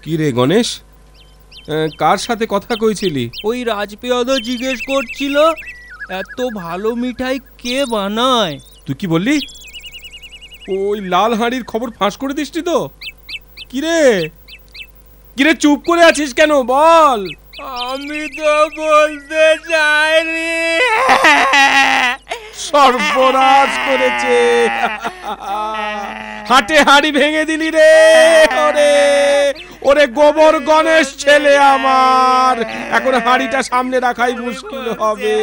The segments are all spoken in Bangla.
কি রে গণেশ, কার সাথে কথা কইছিলি? ওই রাজপেয়াদা জিজ্ঞেস করছিল এত ভালো মিঠাই কে বানায়। তুই কি বললি? ওই লাল হাঁড়ির খবর ফাঁস করে দিসনি তো? কিরে কিরে চুপ করে আছিস কেন, বল। আমি তো বলতে চাইনি। সর্বনাশ করেছে, হাটে হাঁড়ি ভেঙে দিলি রে। ওরে ওরে গোবর গণেশ ছেলে আমার, এখন হাঁড়িটা সামনে রাখাই মুশকিল হবে।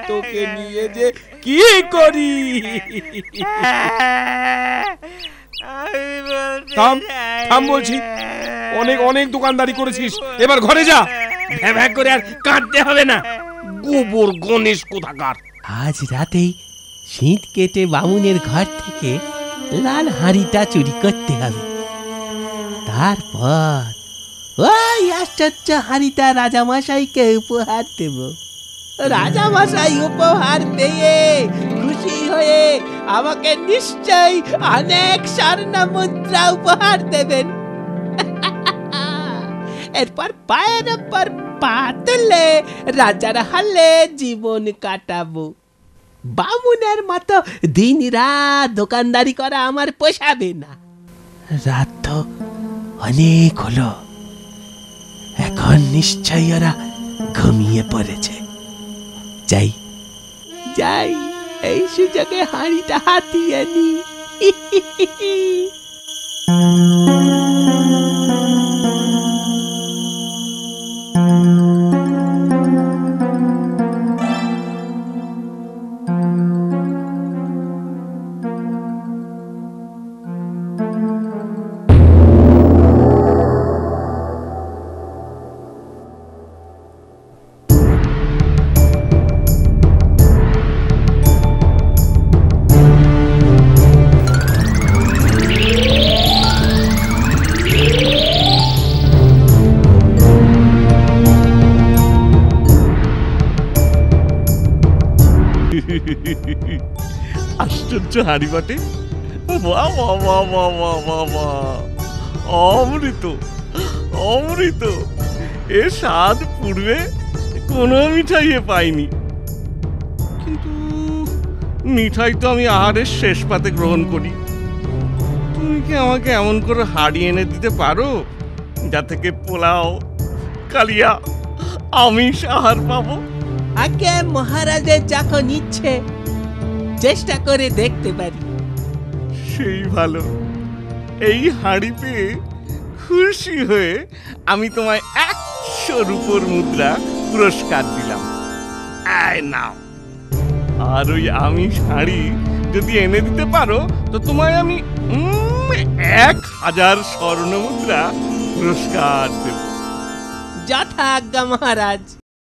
তোকে নিয়ে যে কি করি। থাম থাম বলছি, অনেক অনেক দোকানদারি করেছিস, এবার ঘরে যা। ভ্যাঁ করে আর কাঁদতে হবে না, গোবর গণেশ কোথাকার। আজ রাতেই শীত কেটে বামুনের ঘর থেকে লাল হাঁড়িটা চুরি করতে হবে। তারপর ওই আশ্চর্য হাঁড়িটা রাজামশাইকে উপহার দেব। রাজামশাই উপহার পেয়ে খুশি হয়ে আমাকে নিশ্চয়ই অনেক স্বর্ণ মুদ্রা উপহার দেবেন। এরপর পায়ের উপর পা তুলে রাজার হালে জীবন কাটাবো। বামুনের মতো দিন রাত দোকানদারি করা আমার পোষাবে না। রাত তো অনেক হলো, এখন নিশ্চয়ই ওরা ঘুমিয়ে পড়েছে। যাই যাই, এই সুযোগে হাঁড়িটা হাতিয়ে নি। আশ্চর্য হাঁড়ি বাটে, অমৃত অমৃত। এর স্বাদ পূর্বে কোনো মিঠাইয়ে পাইনি। কিন্তু মিঠাই তো আমি আহারের শেষ পাতে গ্রহণ করি। তুমি কি আমাকে এমন করে হাঁড়ি এনে দিতে পারো যা থেকে পোলাও, কালিয়া, আমিষ আহার পাবো? আগে মহারাজের যখন ইচ্ছে চেষ্টা করে দেখতে পারি। সেই ভালো। এই হাঁড়ি পেয়ে খুশি হয়ে আমি তোমায় 100 রূপোর মুদ্রা পুরস্কার দিলাম। আয় নাও। আর ওই আমিষ হাঁড়ি যদি এনে দিতে পারো তো তোমায় আমি 1000 স্বর্ণ মুদ্রা পুরস্কার দেব। যথা আজ্ঞা মহারাজ।